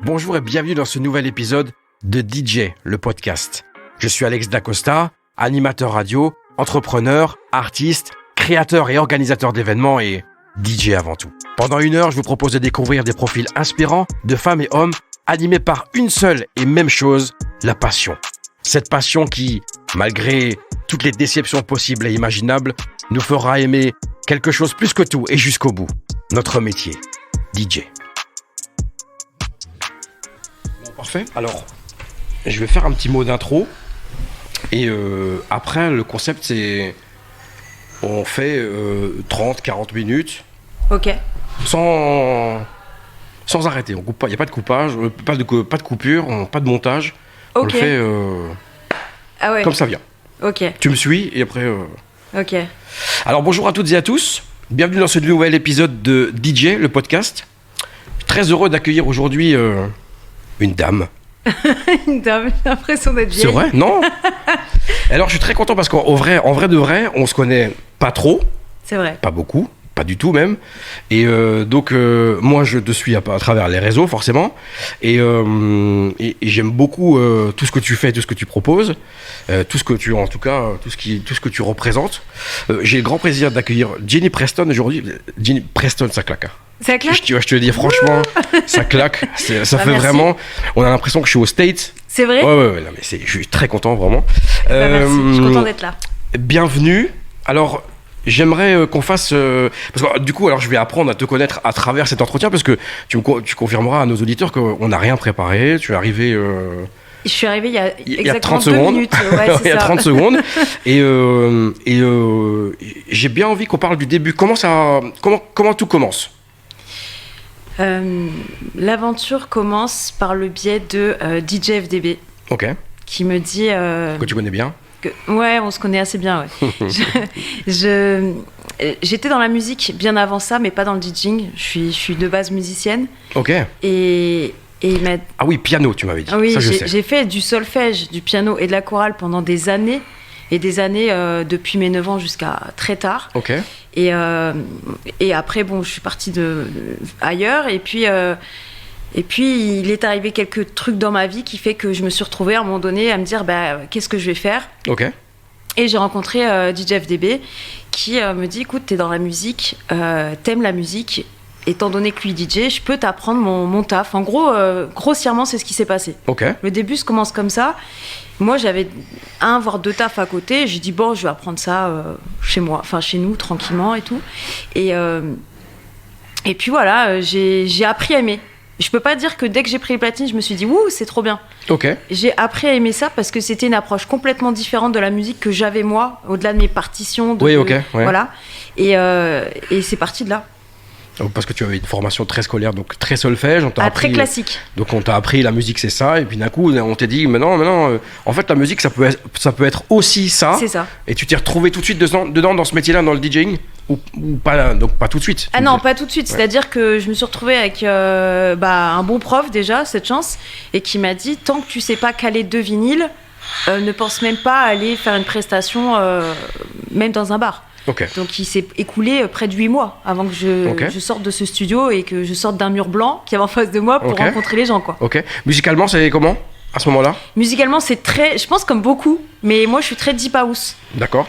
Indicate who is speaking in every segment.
Speaker 1: Bonjour et bienvenue dans ce nouvel épisode de DJ, le podcast. Je suis Alex Dacosta, animateur radio, entrepreneur, artiste, créateur et organisateur d'événements et DJ avant tout. Pendant 1 heure, je vous propose de découvrir des profils inspirants de femmes et hommes animés par une seule et même chose, la passion. Cette passion qui, malgré toutes les déceptions possibles et imaginables, nous fera aimer quelque chose plus que tout et jusqu'au bout. Notre métier, DJ. Parfait. Alors, je vais faire un petit mot d'intro. Et après, le concept, c'est... On fait 30-40 minutes.
Speaker 2: Ok.
Speaker 1: Sans arrêter. On coupe pas. Il n'y a pas de coupage, pas de coupure, pas de montage.
Speaker 2: Ok.
Speaker 1: On le fait comme ça vient.
Speaker 2: Ok.
Speaker 1: Tu me suis et après...
Speaker 2: Ok.
Speaker 1: Alors, bonjour à toutes et à tous. Bienvenue dans ce nouvel épisode de DJ, le podcast. Très heureux d'accueillir aujourd'hui... une dame.
Speaker 2: Une dame, j'ai l'impression d'être vieille.
Speaker 1: C'est vrai? Non. Alors, je suis très content parce qu'en vrai de vrai, on se connaît pas trop.
Speaker 2: C'est vrai.
Speaker 1: Pas beaucoup, pas du tout même. Et donc, moi, je te suis à travers les réseaux, forcément. Et j'aime beaucoup tout ce que tu fais, tout ce que tu proposes, tout ce que tu, en tout cas, tout ce que tu représentes. J'ai le grand plaisir d'accueillir Jenny Preston aujourd'hui. Jenny Preston, ça claque.
Speaker 2: Ça claque?
Speaker 1: Je te le dis franchement, ça claque. Ça fait
Speaker 2: merci.
Speaker 1: vraiment. On a l'impression que je suis aux States.
Speaker 2: C'est vrai?
Speaker 1: Ouais, non, mais je suis très content, vraiment.
Speaker 2: Merci, je suis content d'être là.
Speaker 1: Bienvenue. Alors, j'aimerais qu'on fasse... parce que du coup, alors, je vais apprendre à te connaître à travers cet entretien, parce que tu confirmeras à nos auditeurs qu'on n'a rien préparé. Tu es arrivé...
Speaker 2: Je suis arrivée il y a
Speaker 1: il y a
Speaker 2: exactement
Speaker 1: 30
Speaker 2: 2
Speaker 1: secondes.
Speaker 2: minutes. Ouais, c'est
Speaker 1: il y a
Speaker 2: ça.
Speaker 1: 30 secondes. Et j'ai bien envie qu'on parle du début. Comment tout commence?
Speaker 2: L'aventure commence par le biais de DJ FDB.
Speaker 1: Ok.
Speaker 2: Qui me dit...
Speaker 1: Que tu connais bien.
Speaker 2: Ouais, on se connaît assez bien, ouais. J'étais dans la musique bien avant ça, mais pas dans le DJing. Je suis de base musicienne.
Speaker 1: Ok.
Speaker 2: Et il m'a...
Speaker 1: Ah oui, piano, tu m'avais dit.
Speaker 2: Oui,
Speaker 1: ça, je sais.
Speaker 2: j'ai fait du solfège, du piano et de la chorale pendant des années. Et des années, depuis mes 9 ans jusqu'à très tard.
Speaker 1: Ok.
Speaker 2: Et après, bon, je suis partie ailleurs. Et puis, il est arrivé quelques trucs dans ma vie qui fait que je me suis retrouvée à un moment donné à me dire, qu'est-ce que je vais faire?
Speaker 1: Ok.
Speaker 2: Et j'ai rencontré DJ FDB qui me dit, écoute, t'es dans la musique, t'aimes la musique. Étant donné que lui DJ, je peux t'apprendre mon taf. En gros, grossièrement, c'est ce qui s'est passé.
Speaker 1: Ok.
Speaker 2: Le début se commence comme ça. Moi, j'avais 1 voire 2 tafs à côté. J'ai dit, bon, je vais apprendre ça chez moi, enfin chez nous, tranquillement et tout. Et puis voilà, j'ai appris à aimer. Je peux pas dire que dès que j'ai pris les platines, je me suis dit, ouh, c'est trop bien.
Speaker 1: Ok.
Speaker 2: J'ai appris à aimer ça parce que c'était une approche complètement différente de la musique que j'avais moi, au-delà de mes partitions.
Speaker 1: Oui, ok. Ouais.
Speaker 2: Voilà. Et c'est parti de là.
Speaker 1: Parce que tu avais une formation très scolaire, donc très solfège.
Speaker 2: Très classique.
Speaker 1: Donc on t'a appris la musique, c'est ça. Et puis d'un coup, on t'a dit, maintenant, en fait, la musique, ça peut être aussi ça.
Speaker 2: C'est ça.
Speaker 1: Et tu t'es retrouvé tout de suite dedans dans ce métier-là, dans le DJing ou pas, donc pas tout de suite.
Speaker 2: Ah non, pas tout de suite. Ouais. C'est-à-dire que je me suis retrouvée avec un bon prof déjà, cette chance, et qui m'a dit, tant que tu sais pas caler 2 vinyles, ne pense même pas à aller faire une prestation, même dans un bar.
Speaker 1: Okay.
Speaker 2: Donc il s'est écoulé près de 8 mois avant que je sorte de ce studio et que je sorte d'un mur blanc qui est en face de moi pour rencontrer les gens, quoi.
Speaker 1: Ok. Musicalement, c'est comment à ce moment-là? Musicalement,
Speaker 2: c'est très, je pense comme beaucoup, mais moi je suis très deep house.
Speaker 1: D'accord.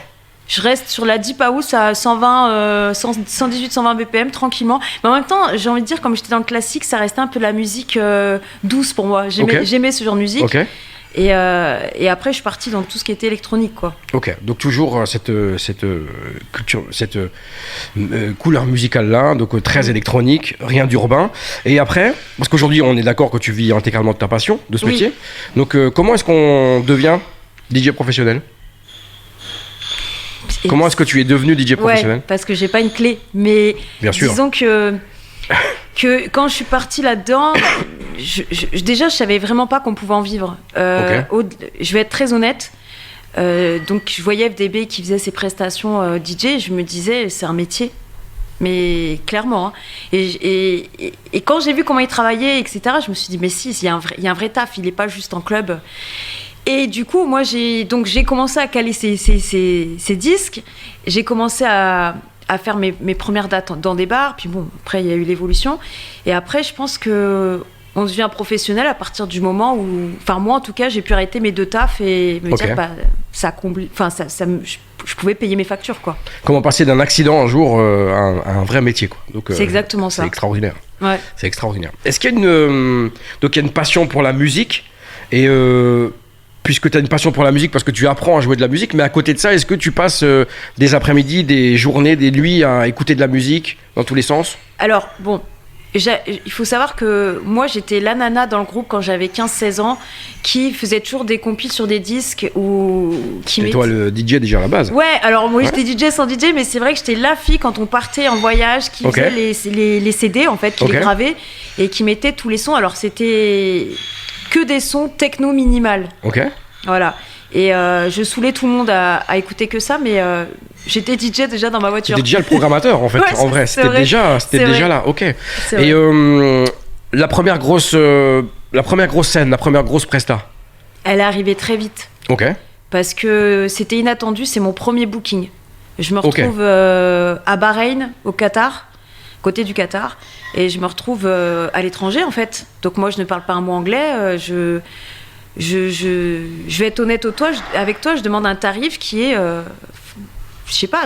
Speaker 2: Je reste sur la deep house à 118-120 BPM tranquillement. Mais en même temps, j'ai envie de dire, comme j'étais dans le classique, ça restait un peu la musique douce pour moi. J'aimais ce genre de musique.
Speaker 1: Ok.
Speaker 2: Et après, je suis partie dans tout ce qui était électronique, quoi.
Speaker 1: Ok, donc toujours cette culture, cette couleur musicale-là, donc très électronique, rien d'urbain. Et après, parce qu'aujourd'hui, on est d'accord que tu vis intégralement de ta passion, de ce métier. Donc, comment est-ce qu'on devient DJ professionnel? Comment est-ce que tu es devenu DJ professionnel?
Speaker 2: Ouais, parce que j'ai pas une clé, mais
Speaker 1: bien sûr.
Speaker 2: Disons que quand je suis partie là-dedans, déjà je savais vraiment pas qu'on pouvait en vivre. Je vais être très honnête. Donc je voyais FDB qui faisait ses prestations DJ, je me disais c'est un métier, mais clairement. Hein. Et quand j'ai vu comment il travaillait, etc., je me suis dit mais si, il y a un vrai taf, il est pas juste en club. Et du coup, moi j'ai commencé à caler ces disques, j'ai commencé à faire mes premières dates dans des bars, puis bon, après il y a eu l'évolution. Et après, je pense que on devient professionnel à partir du moment où, enfin moi en tout cas, j'ai pu arrêter mes 2 tafs et me dire ça comble, enfin je pouvais payer mes factures quoi.
Speaker 1: Comment passer d'un accident un jour à un vrai métier quoi. Donc
Speaker 2: c'est exactement ça.
Speaker 1: C'est extraordinaire.
Speaker 2: Ouais.
Speaker 1: C'est extraordinaire. Est-ce qu'il y a donc il y a une passion pour la musique et puisque tu as une passion pour la musique parce que tu apprends à jouer de la musique, mais à côté de ça, est-ce que tu passes des après-midi, des journées, des nuits à écouter de la musique dans tous les sens?
Speaker 2: Alors bon. Il faut savoir que moi j'étais la nana dans le groupe quand j'avais 15-16 ans qui faisait toujours des compiles sur des disques ou qui
Speaker 1: toi le DJ déjà à la base?
Speaker 2: Ouais, alors moi j'étais DJ sans DJ, mais c'est vrai que j'étais la fille quand on partait en voyage qui faisait les CD en fait, qui les gravait et qui mettait tous les sons. Alors c'était que des sons techno minimal.
Speaker 1: Ok.
Speaker 2: Voilà. Et je saoulais tout le monde à écouter que ça, mais j'étais DJ déjà dans ma voiture.
Speaker 1: C'était déjà le programmateur en fait, en vrai. C'était déjà là, ok. Et la première grosse scène, la première grosse presta?
Speaker 2: Elle est arrivée très vite.
Speaker 1: Ok.
Speaker 2: Parce que c'était inattendu, c'est mon premier booking. Je me retrouve à Bahreïn, au Qatar, côté du Qatar, et je me retrouve à l'étranger en fait. Donc moi je ne parle pas un mot anglais, je vais être honnête avec toi, je demande un tarif qui est, je sais pas,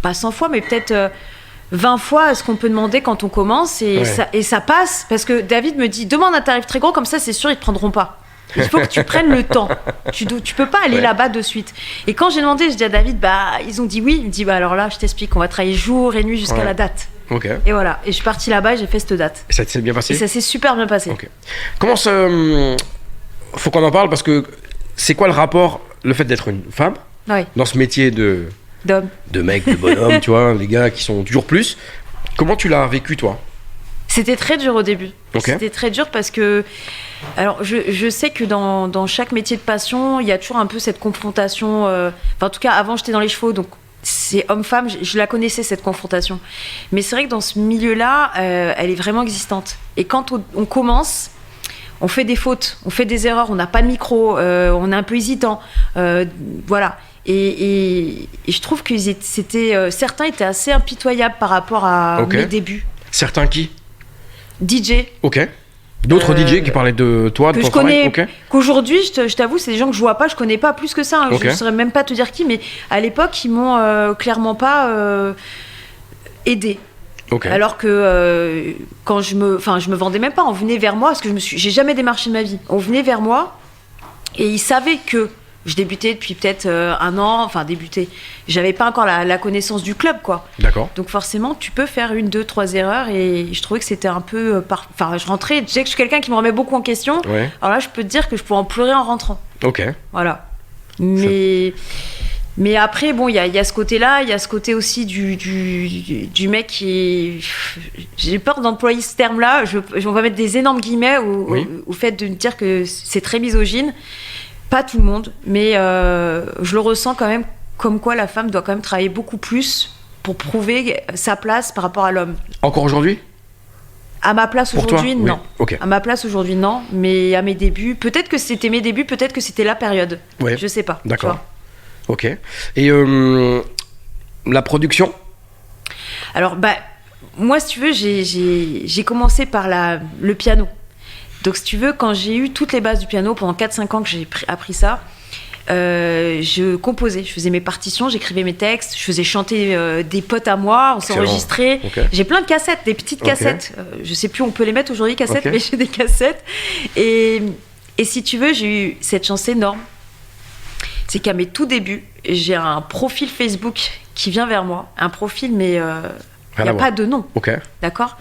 Speaker 2: pas 100 fois, mais peut-être 20 fois ce qu'on peut demander quand on commence, et ça passe, parce que David me dit, demande un tarif très gros, comme ça c'est sûr ils te prendront pas. Il faut que tu prennes le temps. Tu peux pas aller là-bas de suite. Et quand j'ai demandé, je dis à David, ils ont dit oui. Il me dit, alors là, je t'explique, on va travailler jour et nuit jusqu'à la date.
Speaker 1: Ok.
Speaker 2: Et voilà. Et je suis partie là-bas et j'ai fait cette date.
Speaker 1: Et ça s'est bien passé?
Speaker 2: Et ça s'est super bien passé.
Speaker 1: Ok. Comment ça... Faut qu'on en parle parce que c'est quoi le rapport, le fait d'être une femme dans ce métier
Speaker 2: d'homme,
Speaker 1: de mec, de bonhomme, tu vois, les gars qui sont toujours plus. Comment tu l'as vécu toi?
Speaker 2: C'était très dur au début.
Speaker 1: Okay.
Speaker 2: C'était très dur parce que, alors je sais que dans chaque métier de passion, il y a toujours un peu cette confrontation. En tout cas, avant j'étais dans les chevaux, donc c'est homme-femme, je la connaissais cette confrontation. Mais c'est vrai que dans ce milieu-là, elle est vraiment existante. Et quand on commence, on fait des fautes, on fait des erreurs, on n'a pas de micro, on est un peu hésitant, voilà. Et je trouve que certains étaient assez impitoyables par rapport à mes débuts.
Speaker 1: Certains qui?
Speaker 2: DJ.
Speaker 1: Ok. D'autres DJ qui parlaient de toi, de ton travail?
Speaker 2: Qu'aujourd'hui, je t'avoue, c'est des gens que je vois pas, je connais pas plus que ça. Hein. Je ne saurais même pas te dire qui, mais à l'époque, ils m'ont clairement pas aidé. Okay. Alors que quand je me vendais même pas, on venait vers moi, parce que j'ai jamais démarché de ma vie. On venait vers moi et ils savaient que je débutais depuis peut-être un an, j'avais pas encore la connaissance du club, quoi.
Speaker 1: D'accord.
Speaker 2: Donc forcément, tu peux faire 1, 2, 3 erreurs et je trouvais que c'était un peu... je rentrais, je sais que je suis quelqu'un qui me remet beaucoup en question, alors là, je peux te dire que je pourrais en pleurer en rentrant.
Speaker 1: Ok.
Speaker 2: Voilà. Mais après, bon, il y a ce côté-là, il y a ce côté aussi du mec qui... J'ai peur d'employer ce terme-là, on va mettre des énormes guillemets au fait de me dire que c'est très misogyne. Pas tout le monde, mais je le ressens quand même, comme quoi la femme doit quand même travailler beaucoup plus pour prouver sa place par rapport à l'homme.
Speaker 1: Encore aujourd'hui ?
Speaker 2: À ma place aujourd'hui, non.
Speaker 1: Okay.
Speaker 2: À ma place aujourd'hui, non. Mais à mes débuts, peut-être que c'était mes débuts, peut-être que c'était la période. Ouais. Je sais pas.
Speaker 1: D'accord. Ok. Et la production ?
Speaker 2: Alors, moi, si tu veux, j'ai commencé par le piano. Donc, si tu veux, quand j'ai eu toutes les bases du piano, pendant 4-5 ans que j'ai appris ça, je composais, je faisais mes partitions, j'écrivais mes textes, je faisais chanter des potes à moi, on s'enregistrait. Okay. J'ai plein de cassettes, des petites cassettes. Je sais plus, on peut les mettre aujourd'hui, cassettes, mais j'ai des cassettes. Et si tu veux, j'ai eu cette chance énorme. C'est qu'à mes tout débuts, j'ai un profil Facebook qui vient vers moi. Un profil, mais il n'y a pas de nom.
Speaker 1: Okay.
Speaker 2: D'accord ?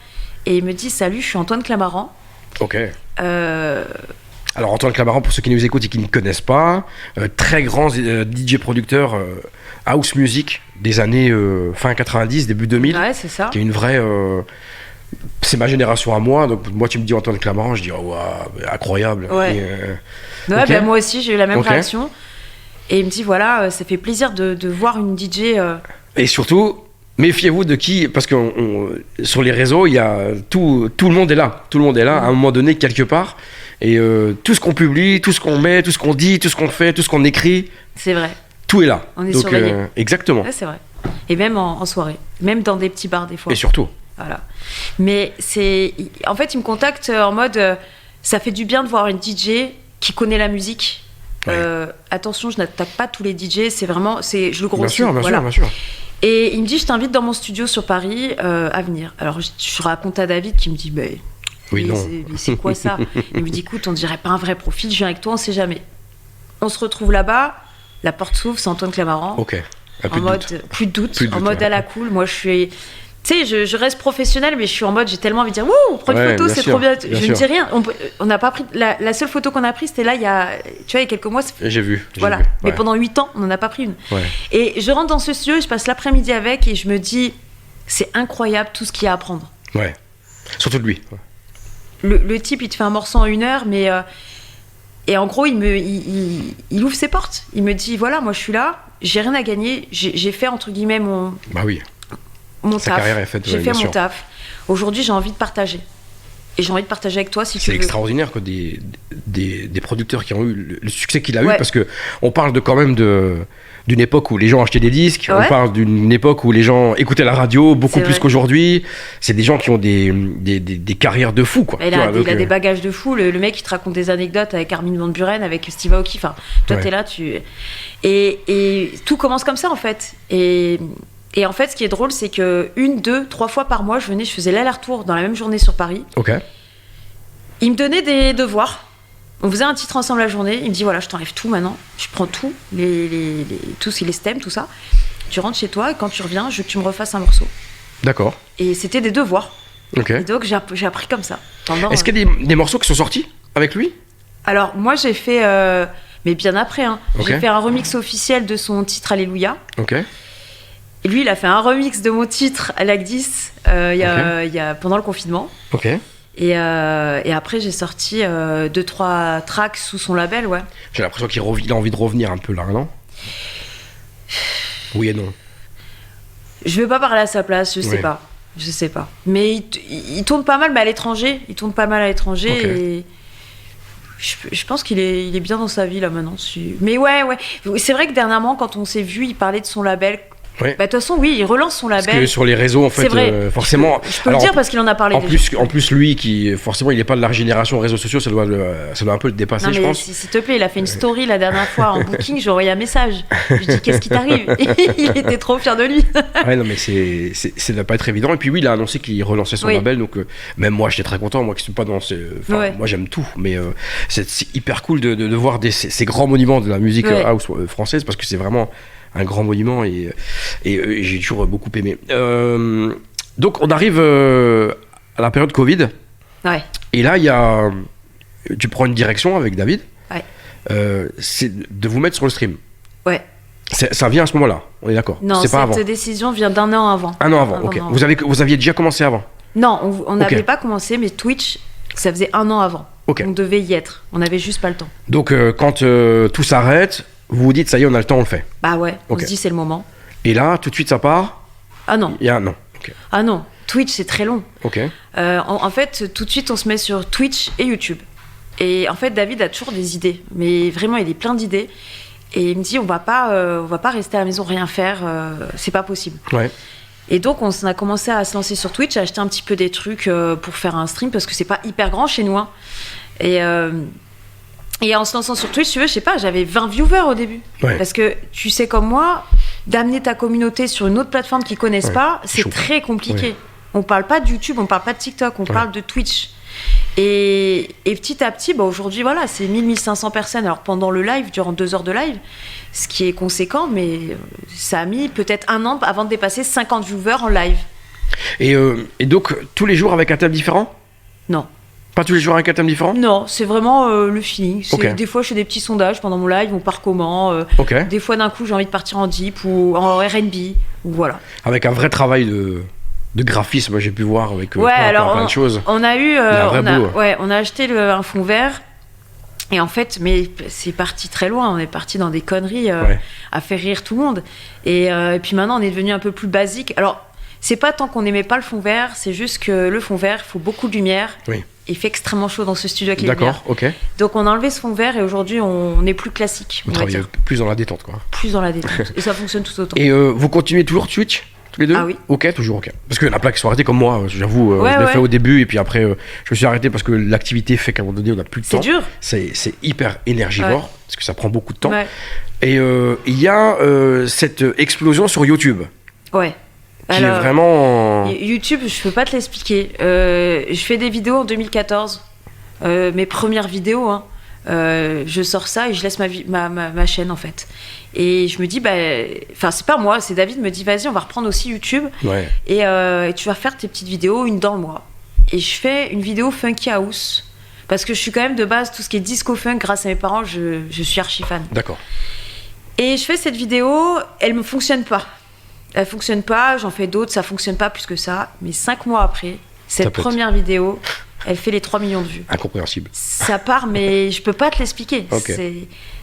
Speaker 2: Et il me dit, salut, je suis Antoine Clamaran.
Speaker 1: Ok. Alors Antoine Clamaran, pour ceux qui nous écoutent et qui ne connaissent pas, très grand DJ producteur house music des années fin 90, début 2000.
Speaker 2: Ouais, c'est ça.
Speaker 1: Qui est une vraie... c'est ma génération à moi, donc moi tu me dis Antoine Clamaran, je dis oh, wow, incroyable.
Speaker 2: Ouais. Et, moi aussi j'ai eu la même réaction. Et il me dit voilà, ça fait plaisir de voir une DJ...
Speaker 1: Et surtout... Méfiez-vous de qui, parce que sur les réseaux, il y a tout le monde est là. Tout le monde est là à un moment donné, quelque part. Et tout ce qu'on publie, tout ce qu'on met, tout ce qu'on dit, tout ce qu'on fait, tout ce qu'on écrit.
Speaker 2: C'est vrai.
Speaker 1: Tout est là.
Speaker 2: On est surveillé.
Speaker 1: Exactement.
Speaker 2: Ouais, c'est vrai. Et même en soirée. Même dans des petits bars, des fois.
Speaker 1: Et surtout.
Speaker 2: Voilà. Mais en fait, il me contacte en mode ça fait du bien de voir une DJ qui connaît la musique. Ouais. Attention, je n'attaque pas tous les DJ, je le grossis.
Speaker 1: Bien sûr.
Speaker 2: Et il me dit, je t'invite dans mon studio sur Paris à venir. Alors je raconte à David qui me dit, mais c'est quoi ça? Il me dit, écoute, on dirait pas un vrai profil, je viens avec toi, on sait jamais. On se retrouve là-bas, la porte s'ouvre, c'est Antoine Clamaran.
Speaker 1: Ok.
Speaker 2: Plus de doute, en mode à la cool. Moi, je suis... Tu sais, je reste professionnelle, mais je suis en mode, j'ai tellement envie de dire, wouh, prends une photo, c'est trop bien. Je ne dis rien. On n'a pas pris. La seule photo qu'on a prise, c'était là, il y a quelques mois.
Speaker 1: J'ai vu.
Speaker 2: Voilà.
Speaker 1: Ouais.
Speaker 2: Mais pendant 8 ans, on n'en a pas pris une.
Speaker 1: Ouais.
Speaker 2: Et je rentre dans ce studio, je passe l'après-midi avec, et je me dis, c'est incroyable tout ce qu'il y a à apprendre.
Speaker 1: Ouais. Surtout de lui.
Speaker 2: Le type, il te fait un morceau en 1 heure, mais. Et en gros, il ouvre ses portes. Il me dit, voilà, moi, je suis là, j'ai rien à gagner, j'ai fait, entre guillemets, mon.
Speaker 1: Bah oui.
Speaker 2: Mon
Speaker 1: Sa
Speaker 2: taf.
Speaker 1: carrière est faite.
Speaker 2: J'ai fait mon taf. Aujourd'hui, j'ai envie de partager. Et j'ai envie de partager avec toi si tu veux.
Speaker 1: C'est extraordinaire que des producteurs qui ont eu le succès qu'il a eu, parce que on parle quand même d'une époque où les gens achetaient des disques, on parle d'une époque où les gens écoutaient la radio beaucoup plus qu'aujourd'hui. C'est des gens qui ont des carrières de fou, quoi.
Speaker 2: Il a des bagages de fou. Le mec, il te raconte des anecdotes avec Armin van Buuren, avec Steve Aoki. Enfin, toi, t'es là, et tout commence comme ça, en fait. Et en fait, ce qui est drôle, c'est que 1, 2, 3 fois par mois, je faisais l'aller-retour dans la même journée sur Paris.
Speaker 1: Ok.
Speaker 2: Il me donnait des devoirs. On faisait un titre ensemble la journée. Il me dit, voilà, je t'enlève tout maintenant. Je prends tout, les stems, tout ça. Tu rentres chez toi et quand tu reviens, je veux que tu me refasses un morceau.
Speaker 1: D'accord.
Speaker 2: Et c'était des devoirs.
Speaker 1: Ok.
Speaker 2: Et donc, j'ai appris comme ça.
Speaker 1: Est-ce qu'il y a des morceaux qui sont sortis avec lui?
Speaker 2: Alors, moi, j'ai fait... mais bien après, hein. J'ai fait un remix officiel de son titre Alléluia.
Speaker 1: Ok.
Speaker 2: Et lui, il a fait un remix de mon titre à l'Agdis pendant le confinement.
Speaker 1: Ok.
Speaker 2: Et après, j'ai sorti 2-3 tracks sous son label, ouais.
Speaker 1: J'ai l'impression qu'il a envie de revenir un peu là, non? Oui et non.
Speaker 2: Je vais pas parler à sa place, je sais pas. Mais il tourne pas mal, mais à l'étranger. Et je pense qu'il est bien dans sa vie là maintenant. Mais ouais. C'est vrai que dernièrement, quand on s'est vu, il parlait de son label. Ouais. Bah, de toute façon, oui, il relance son label.
Speaker 1: Parce que sur les réseaux, en fait, forcément.
Speaker 2: Je peux le dire parce qu'il en a parlé.
Speaker 1: En plus, lui, qui forcément, il n'est pas de la génération réseaux sociaux, ça doit un peu le dépasser,
Speaker 2: non, mais
Speaker 1: je pense.
Speaker 2: S'il te plaît, il a fait une story la dernière fois en booking, j'ai envoyé un message. Je lui ai dit, qu'est-ce qui t'arrive? Il était trop fier de lui.
Speaker 1: Ouais, non, mais ça ne doit pas être évident. Et puis, oui, il a annoncé qu'il relançait son label, donc même moi, j'étais très content. Moi, qui ne suis pas dans moi, j'aime tout, mais c'est hyper cool de voir ces grands monuments de la musique house française, parce que c'est vraiment un grand monument et j'ai toujours beaucoup aimé. Donc on arrive à la période Covid.
Speaker 2: Ouais.
Speaker 1: Et là tu prends une direction avec David. Ouais. C'est de vous mettre sur le stream.
Speaker 2: Ouais.
Speaker 1: Ça vient à ce moment-là, on est d'accord?
Speaker 2: Non, cette décision vient d'1 an avant.
Speaker 1: 1 an avant, ok. Vous aviez déjà commencé avant?
Speaker 2: Non, on n'avait pas commencé, mais Twitch, ça faisait 1 an avant.
Speaker 1: Okay.
Speaker 2: On devait y être. On n'avait juste pas le temps.
Speaker 1: Donc quand tout s'arrête, vous vous dites, ça y est, on a le temps, on le fait.
Speaker 2: Bah ouais, on se dit, c'est le moment.
Speaker 1: Et là, tout de suite, ça part?
Speaker 2: Ah non.
Speaker 1: Il y a un an. Okay.
Speaker 2: Ah non, Twitch, c'est très long.
Speaker 1: Ok.
Speaker 2: En fait, tout de suite, on se met sur Twitch et YouTube. Et en fait, David a toujours des idées. Mais vraiment, il a plein d'idées. Et il me dit, on va pas rester à la maison, rien faire. C'est pas possible.
Speaker 1: Ouais.
Speaker 2: Et donc, on a commencé à se lancer sur Twitch, à acheter un petit peu des trucs pour faire un stream, parce que c'est pas hyper grand chez nous. Hein. Et en se lançant sur Twitch, tu veux, je sais pas, j'avais 20 viewers au début. Ouais. Parce que tu sais comme moi, d'amener ta communauté sur une autre plateforme qu'ils connaissent pas, c'est très compliqué. Ouais. On parle pas de YouTube, on parle pas de TikTok, on parle de Twitch. Et petit à petit, aujourd'hui, voilà, c'est 1000-1500 personnes. Alors pendant le live, durant 2 heures de live, ce qui est conséquent, mais ça a mis peut-être 1 an avant de dépasser 50 viewers en live.
Speaker 1: Et donc, tous les jours avec un thème différent?
Speaker 2: Non.
Speaker 1: Pas tous les jours avec un thème différent?
Speaker 2: Non, c'est vraiment le feeling. Des fois, je fais des petits sondages pendant mon live, on part comment. Des fois, d'un coup, j'ai envie de partir en deep ou en R&B, ou voilà. Avec un vrai travail de graphisme, j'ai pu voir avec plein de choses. On a eu, on a acheté un fond vert. Et en fait, mais c'est parti très loin. On est parti dans des conneries à faire rire tout le monde. Et puis maintenant, on est devenu un peu plus basique. Alors, c'est pas tant qu'on n'aimait pas le fond vert, c'est juste que le fond vert, il faut beaucoup de lumière. Oui. Il fait extrêmement chaud dans ce studio avec les lumières. D'accord, ok. Donc on a enlevé ce fond vert et aujourd'hui on est plus classique.
Speaker 1: Vous travaillez plus dans la détente, quoi.
Speaker 2: Plus dans la détente. Et ça fonctionne tout autant.
Speaker 1: Et vous continuez toujours Twitch? tous les deux?
Speaker 2: Ah oui.
Speaker 1: Ok, toujours ok. Parce qu'il y en a plein qui sont arrêtés comme moi, j'avoue.
Speaker 2: Ouais,
Speaker 1: je l'ai fait au début et puis après, je me suis arrêté parce que l'activité fait qu'à un moment donné, on n'a plus de temps.
Speaker 2: C'est dur.
Speaker 1: C'est hyper énergivore parce que ça prend beaucoup de temps.
Speaker 2: Ouais.
Speaker 1: Et il y a cette explosion sur YouTube.
Speaker 2: Ouais.
Speaker 1: Qui est vraiment.
Speaker 2: YouTube, je peux pas te l'expliquer. Je fais des vidéos en 2014. Mes premières vidéos, hein. Je sors ça et je laisse ma chaîne en fait. Et je me dis, c'est pas moi, c'est David me dit, vas-y, on va reprendre aussi YouTube.
Speaker 1: Ouais.
Speaker 2: Et tu vas faire tes petites vidéos, une dans le mois. Et je fais une vidéo Funky House. Parce que je suis quand même de base, tout ce qui est disco funk, grâce à mes parents, je suis archi fan.
Speaker 1: D'accord.
Speaker 2: Et je fais cette vidéo, elle me fonctionne pas. Elle fonctionne pas, j'en fais d'autres, ça fonctionne pas plus que ça. Mais 5 mois après, cette première vidéo, elle fait les 3 millions de vues.
Speaker 1: Incompréhensible.
Speaker 2: Ça part, mais je peux pas te l'expliquer.
Speaker 1: Okay.
Speaker 2: C'est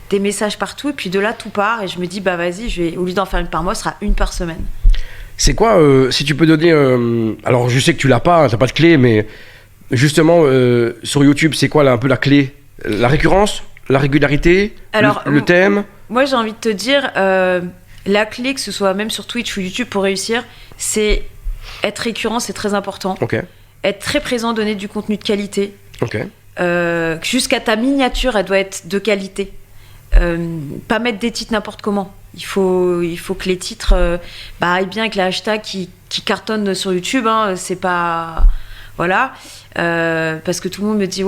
Speaker 2: des messages partout, et puis de là, tout part. Et je me dis, vas-y, au lieu d'en faire une par mois, ce sera une par semaine.
Speaker 1: C'est quoi, si tu peux donner... alors, je sais que tu l'as pas, t'as pas de clé, mais justement, sur YouTube, c'est quoi un peu la clé? La récurrence? La régularité? Alors, le thème?
Speaker 2: Moi, j'ai envie de te dire, la clé, que ce soit même sur Twitch ou YouTube pour réussir, c'est être récurrent, c'est très important.
Speaker 1: Ok.
Speaker 2: Être très présent, donner du contenu de qualité.
Speaker 1: Ok.
Speaker 2: Jusqu'à ta miniature, elle doit être de qualité. Pas mettre des titres n'importe comment. Il faut que les titres aillent bien avec les hashtags qui cartonnent sur YouTube. Hein, c'est pas... Voilà. Parce que tout le monde me dit,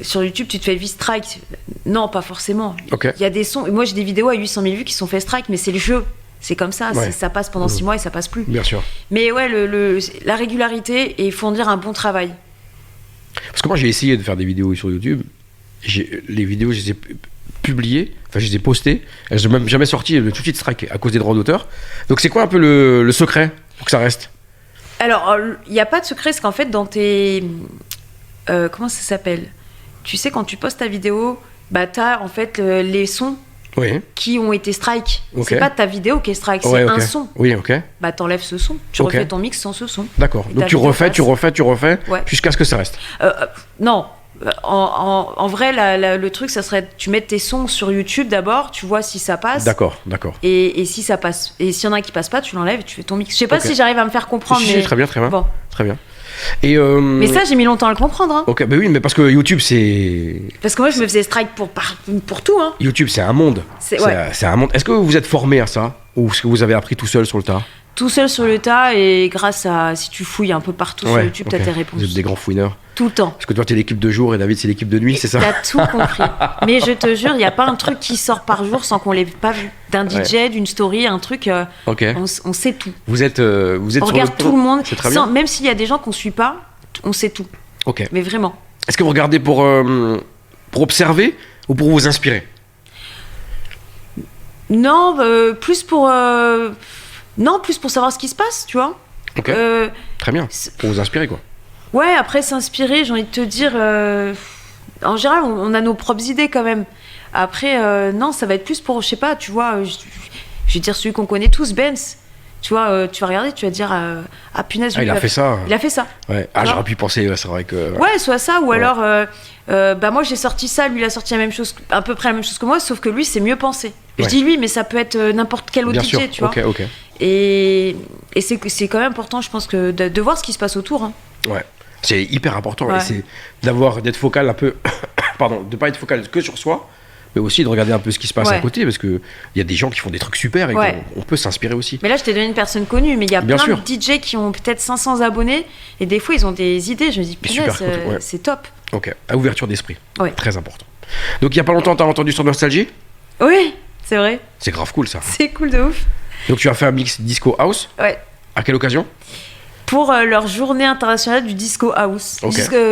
Speaker 2: sur YouTube, tu te fais vite strike. Non, pas forcément.
Speaker 1: Okay.
Speaker 2: Il y a des sons... Moi, j'ai des vidéos à 800 000 vues qui sont fait strike, mais c'est le jeu. C'est comme ça.
Speaker 1: Ouais.
Speaker 2: Ça passe pendant 6 mois et ça passe plus.
Speaker 1: Bien sûr.
Speaker 2: Mais ouais, la régularité et fournir un bon travail.
Speaker 1: Parce que moi, j'ai essayé de faire des vidéos sur YouTube. Les vidéos, je les ai publiées, enfin, je les ai postées. Elles sont même jamais sorties, tout de suite strike à cause des droits d'auteur. Donc, c'est quoi un peu le secret pour que ça reste?
Speaker 2: Alors, il n'y a pas de secret, c'est qu'en fait, dans tes... comment ça s'appelle? Tu sais, quand tu postes ta vidéo, t'as en fait les sons qui ont été strike. Okay. C'est pas ta vidéo qui est strike, c'est un son.
Speaker 1: Oui, ok.
Speaker 2: T'enlèves ce son, tu refais ton mix sans ce son.
Speaker 1: D'accord. Donc tu refais, jusqu'à ce que ça reste.
Speaker 2: Non. En vrai, le truc, ça serait tu mets tes sons sur YouTube d'abord, tu vois si ça passe.
Speaker 1: D'accord.
Speaker 2: Et si ça passe, et s'il y en a qui passent pas, tu l'enlèves et tu fais ton mix. Je sais pas si j'arrive à me faire comprendre.
Speaker 1: Si, très bien.
Speaker 2: Bon.
Speaker 1: Très bien. Et
Speaker 2: mais ça, j'ai mis longtemps à le comprendre. Hein.
Speaker 1: Ok, oui, mais parce que YouTube, c'est...
Speaker 2: Parce que moi, je me faisais strike pour tout. Hein.
Speaker 1: YouTube, c'est un monde. C'est un monde. Est-ce que vous êtes formé à ça? Ou est-ce que vous avez appris tout seul sur le tas? Tout
Speaker 2: seul sur le tas, et grâce à... Si tu fouilles un peu partout sur YouTube, t'as tes réponses.
Speaker 1: Vous êtes des grands fouineurs.
Speaker 2: Tout le temps.
Speaker 1: Parce que toi, t'es l'équipe de jour et David, c'est l'équipe de nuit, c'est ça?
Speaker 2: T'as tout compris. Mais je te jure, il n'y a pas un truc qui sort par jour sans qu'on l'ait pas vu. D'un DJ, d'une story, un truc, on sait tout.
Speaker 1: Vous êtes
Speaker 2: on regarde tout le monde,
Speaker 1: c'est très bien.
Speaker 2: Même s'il y a des gens qu'on ne suit pas, on sait tout.
Speaker 1: Ok.
Speaker 2: Mais vraiment.
Speaker 1: Est-ce que vous regardez pour observer ou pour vous inspirer?
Speaker 2: Non, plus pour savoir ce qui se passe, tu vois.
Speaker 1: Ok. Très bien. Pour vous inspirer, quoi.
Speaker 2: Ouais, après s'inspirer, j'ai envie de te dire... en général, on a nos propres idées quand même. Après, non, ça va être plus pour, je sais pas, tu vois, je vais dire celui qu'on connaît tous, Benz. Tu vois, tu vas regarder, tu vas dire, punaise,
Speaker 1: il a fait ça.
Speaker 2: Il a fait ça.
Speaker 1: Ouais. J'aurais pu penser, c'est vrai que...
Speaker 2: Ouais, soit ça, ou alors, moi j'ai sorti ça, lui il a sorti à peu près la même chose que moi, sauf que lui c'est mieux pensé. Je dis lui, mais ça peut être n'importe quel autre DJ, tu vois.
Speaker 1: Ok.
Speaker 2: Et c'est quand même important, je pense, que de voir ce qui se passe autour. Hein.
Speaker 1: Ouais, c'est hyper important.
Speaker 2: Ouais.
Speaker 1: Et c'est d'être focal un peu... Pardon, de pas être focal que sur soi, mais aussi de regarder un peu ce qui se passe à côté, parce qu'il y a des gens qui font des trucs super et on peut s'inspirer aussi.
Speaker 2: Mais là, je t'ai donné une personne connue, mais il y a plein de DJ qui ont peut-être 500 abonnés, et des fois, ils ont des idées. Je me dis, punaise, c'est top.
Speaker 1: Ok, à ouverture d'esprit,
Speaker 2: ouais.
Speaker 1: Très important. Donc, il n'y a pas longtemps, tu as entendu sur Nostalgie?
Speaker 2: Oui, c'est vrai.
Speaker 1: C'est grave cool, ça.
Speaker 2: C'est cool de ouf.
Speaker 1: Donc, tu as fait un mix disco house?
Speaker 2: Ouais.
Speaker 1: À quelle occasion?
Speaker 2: Pour leur journée internationale du disco house,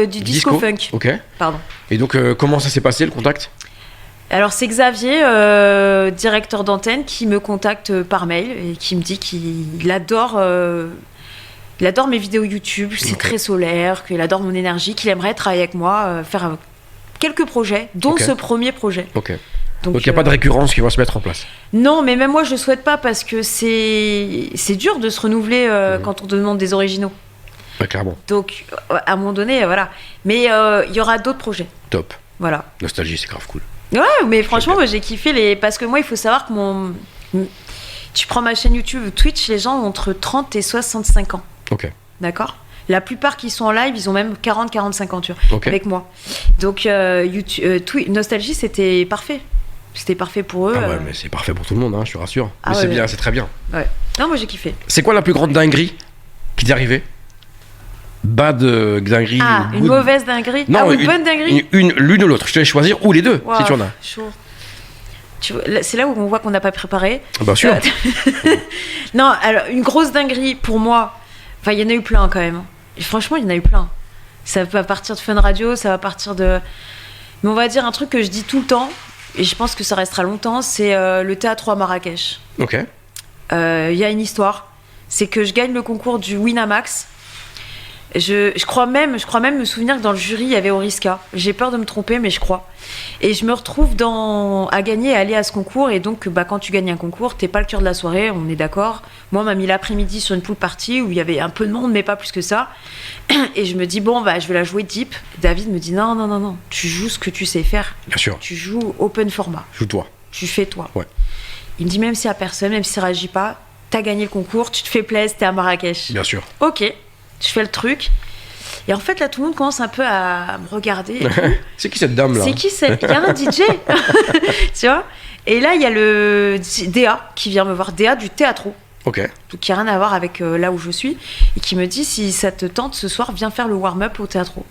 Speaker 2: du disco funk.
Speaker 1: Ok.
Speaker 2: Pardon.
Speaker 1: Et donc, comment ça s'est passé, le contact?
Speaker 2: Alors c'est Xavier, directeur d'antenne, qui me contacte par mail et qui me dit qu'il adore mes vidéos YouTube, c'est très solaire, qu'il adore mon énergie, qu'il aimerait travailler avec moi, faire quelques projets, dont ce premier projet.
Speaker 1: Ok. Donc il n'y a pas de récurrence qui va se mettre en place? Non,
Speaker 2: mais même moi je ne souhaite pas, parce que c'est dur de se renouveler quand on te demande des originaux.
Speaker 1: Ouais, clairement.
Speaker 2: Donc à un moment donné, voilà. Mais il y aura d'autres projets.
Speaker 1: Top.
Speaker 2: Voilà.
Speaker 1: Nostalgie, c'est grave cool.
Speaker 2: Ouais, mais franchement, moi, j'ai kiffé parce que moi, il faut savoir que Tu prends ma chaîne YouTube ou Twitch, les gens ont entre 30 et 65 ans.
Speaker 1: Ok.
Speaker 2: D'accord ? La plupart qui sont en live, ils ont même 40-45 ans, tu vois, avec moi. Donc, Nostalgie, c'était parfait. C'était parfait pour eux.
Speaker 1: Ah ouais, mais c'est parfait pour tout le monde, hein, je te rassure.
Speaker 2: Ah
Speaker 1: mais
Speaker 2: ouais,
Speaker 1: c'est bien, c'est très bien.
Speaker 2: Ouais. Non, moi j'ai kiffé.
Speaker 1: C'est quoi la plus grande dinguerie qui t'est arrivée ? Bad dinguerie.
Speaker 2: Ah, une mauvaise dinguerie ?
Speaker 1: Non,
Speaker 2: ou une bonne dinguerie ?
Speaker 1: L'une ou l'autre. Je te laisse choisir, ou les deux, si tu en as.
Speaker 2: Chaud. C'est là où on voit qu'on n'a pas préparé.
Speaker 1: Bien sûr.
Speaker 2: Non, alors, une grosse dinguerie pour moi. Enfin, il y en a eu plein quand même. Et franchement, il y en a eu plein. Ça va partir de Fun Radio, ça va partir de... Mais on va dire un truc que je dis tout le temps, et je pense que ça restera longtemps, c'est le théâtre à Marrakech.
Speaker 1: Ok.
Speaker 2: Il y a une histoire. C'est que je gagne le concours du Winamax. Je crois même me souvenir que dans le jury, il y avait Oriska. J'ai peur de me tromper, mais je crois. Et je me retrouve à gagner et aller à ce concours. Et donc, quand tu gagnes un concours, t'es pas le cœur de la soirée, on est d'accord. Moi, on m'a mis l'après-midi sur une pool party où il y avait un peu de monde, mais pas plus que ça. Et je me dis, je vais la jouer deep. David me dit, non. Tu joues ce que tu sais faire.
Speaker 1: Bien sûr.
Speaker 2: Tu joues open format.
Speaker 1: Joue-toi.
Speaker 2: Tu fais toi.
Speaker 1: Ouais.
Speaker 2: Il me dit, même s'il y a personne, même si ça réagit pas, t'as gagné le concours, tu te fais plaisir, t'es à Marrakech.
Speaker 1: Bien sûr.
Speaker 2: Ok. Je fais le truc. Et en fait, là, tout le monde commence un peu à me regarder.
Speaker 1: C'est qui cette dame, là ?
Speaker 2: C'est qui cette... Il y a un DJ. Tu vois ? Et là, il y a le DA qui vient me voir. DA du Théâtro.
Speaker 1: Ok.
Speaker 2: Donc, qui n'a rien à voir avec là où je suis. Et qui me dit, si ça te tente, ce soir, viens faire le warm-up au Théâtro.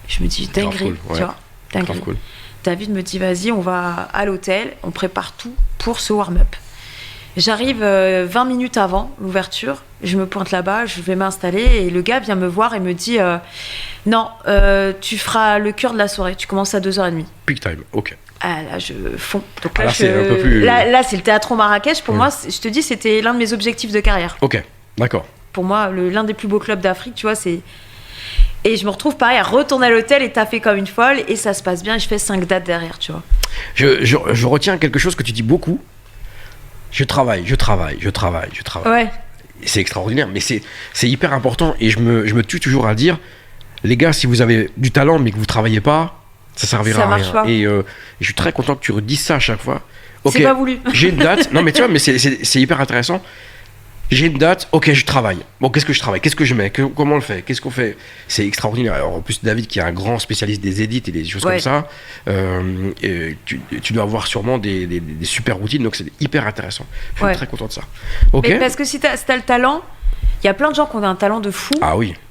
Speaker 2: Je me dis, dinguerie.
Speaker 1: Cool, ouais.
Speaker 2: Tu vois ? Dinguerie.
Speaker 1: Cool.
Speaker 2: David me dit, vas-y, on va à l'hôtel. On prépare tout pour ce warm-up. J'arrive 20 minutes avant l'ouverture, je me pointe là-bas, je vais m'installer et le gars vient me voir et me dit non, tu feras le cœur de la soirée, tu commences à 2h30.
Speaker 1: Peak time, ok.
Speaker 2: Ah là, je fonds. Donc là,
Speaker 1: c'est un peu plus...
Speaker 2: là, c'est le théâtre au Marrakech. Pour moi, je te dis, c'était l'un de mes objectifs de carrière.
Speaker 1: Ok, d'accord.
Speaker 2: Pour moi, l'un des plus beaux clubs d'Afrique, tu vois, c'est... Et je me retrouve pareil à retourner à l'hôtel et taffer comme une folle et ça se passe bien et je fais 5 dates derrière, tu vois.
Speaker 1: Je retiens quelque chose que tu dis beaucoup. Je travaille.
Speaker 2: Ouais.
Speaker 1: C'est extraordinaire, mais c'est hyper important et je me tue toujours à le dire. Les gars, si vous avez du talent mais que vous travaillez pas, ça servira à rien. Et je suis très content que tu redises ça à chaque fois. Okay,
Speaker 2: c'est pas voulu.
Speaker 1: J'ai une date. Non mais tu vois, mais c'est hyper intéressant. J'ai une date, ok, je travaille. Bon, qu'est-ce que je travaille ? Qu'est-ce que je mets ? Comment on le fait ? Qu'est-ce qu'on fait ? C'est extraordinaire. Alors, en plus, David, qui est un grand spécialiste des edits et des choses comme ça, tu dois avoir sûrement des super routines, donc c'est hyper intéressant. Je suis très content de ça. Okay.
Speaker 2: Mais parce que si t'as le talent, il y a plein de gens qui ont un talent de fou,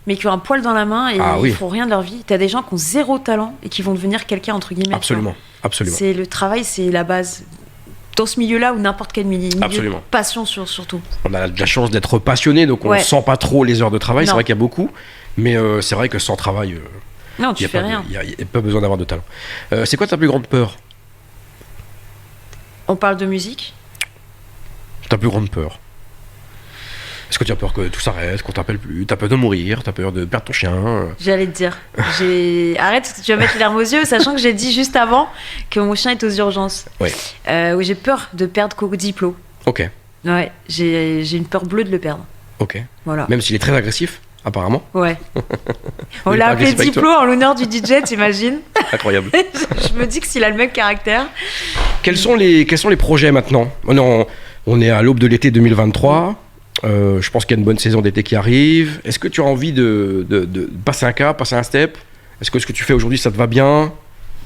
Speaker 2: mais qui ont un poil dans la main et ils font rien de leur vie. T'as des gens qui ont zéro talent et qui vont devenir quelqu'un, entre guillemets.
Speaker 1: Absolument.
Speaker 2: C'est le travail, c'est la base. Dans ce milieu-là ou n'importe quel milieu.
Speaker 1: Absolument.
Speaker 2: Passion surtout.
Speaker 1: On a de la chance d'être passionné, donc on ne sent pas trop les heures de travail. Non. C'est vrai qu'il y a beaucoup, mais c'est vrai que sans travail,
Speaker 2: non, tu fais rien.
Speaker 1: Il n'y a pas besoin d'avoir de talent. C'est quoi ta plus grande peur ?
Speaker 2: On parle de musique ?
Speaker 1: Ta plus grande peur ? Est-ce que tu as peur que tout s'arrête, qu'on t'appelle plus ? Tu as peur de mourir ? Tu as peur de perdre ton chien ?
Speaker 2: J'allais te dire. Arrête, tu vas mettre les larmes aux yeux, sachant que j'ai dit juste avant que mon chien est aux urgences.
Speaker 1: Oui.
Speaker 2: Oui, j'ai peur de perdre Diplo.
Speaker 1: Ok.
Speaker 2: Ouais, j'ai une peur bleue de le perdre.
Speaker 1: Ok.
Speaker 2: Voilà.
Speaker 1: Même s'il est très agressif, apparemment.
Speaker 2: Ouais. On l'a appelé Diplo en l'honneur du DJ, t'imagines ?
Speaker 1: Incroyable.
Speaker 2: Je me dis que s'il a le même caractère.
Speaker 1: Quels sont les projets maintenant ? On est à l'aube de l'été 2023. Je pense qu'il y a une bonne saison d'été qui arrive. Est-ce que tu as envie de passer un cap, passer un step ? Est-ce que ce que tu fais aujourd'hui, ça te va bien ?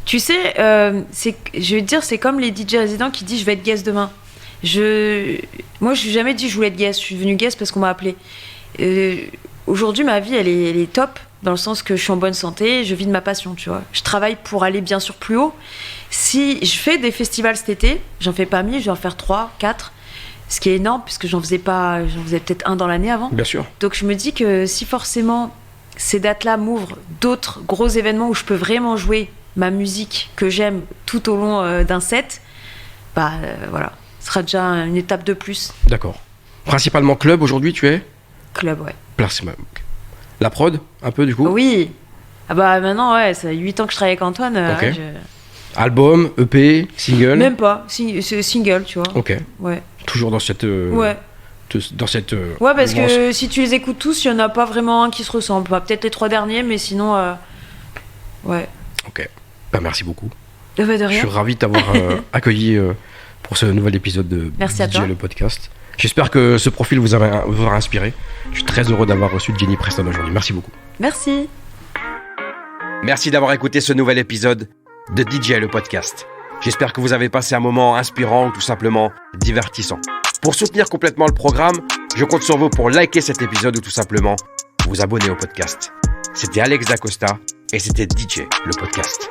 Speaker 2: Tu sais, je vais te dire, c'est comme les DJ résidents qui disent je vais être guest demain. Moi, je n'ai jamais dit je voulais être guest. Je suis devenue guest parce qu'on m'a appelé. Aujourd'hui, ma vie, elle est top, dans le sens que je suis en bonne santé, je vis de ma passion, tu vois. Je travaille pour aller bien sûr plus haut. Si je fais des festivals cet été, j'en fais pas 1000, je vais en faire 3, 4. Ce qui est énorme, puisque j'en faisais peut-être un dans l'année avant.
Speaker 1: Bien sûr.
Speaker 2: Donc je me dis que si forcément ces dates-là m'ouvrent d'autres gros événements où je peux vraiment jouer ma musique que j'aime tout au long d'un set, voilà, ce sera déjà une étape de plus.
Speaker 1: D'accord. Principalement club aujourd'hui, tu es ?
Speaker 2: Club, ouais.
Speaker 1: La prod, un peu du coup ?
Speaker 2: Oui. Ah bah maintenant, ouais, ça fait 8 ans que je travaille avec Antoine.
Speaker 1: Ok. Album, EP, single ?
Speaker 2: Même pas, c'est single, tu vois.
Speaker 1: Ok.
Speaker 2: Ouais.
Speaker 1: Toujours dans cette...
Speaker 2: ouais. Ouais, parce que si tu les écoutes tous, il n'y en a pas vraiment un qui se ressemble. Peut-être les 3 derniers, mais sinon... ouais.
Speaker 1: Ok. Merci beaucoup.
Speaker 2: De rien.
Speaker 1: Je suis ravi de t'avoir accueilli pour ce nouvel épisode de
Speaker 2: Merci
Speaker 1: DJ le podcast. J'espère que ce profil vous aura inspiré. Je suis très heureux d'avoir reçu Jenny Preston aujourd'hui. Merci beaucoup.
Speaker 2: Merci.
Speaker 1: Merci d'avoir écouté ce nouvel épisode de DJ le podcast. J'espère que vous avez passé un moment inspirant ou tout simplement divertissant. Pour soutenir complètement le programme, je compte sur vous pour liker cet épisode ou tout simplement vous abonner au podcast. C'était Alex Dacosta et c'était DJ le podcast.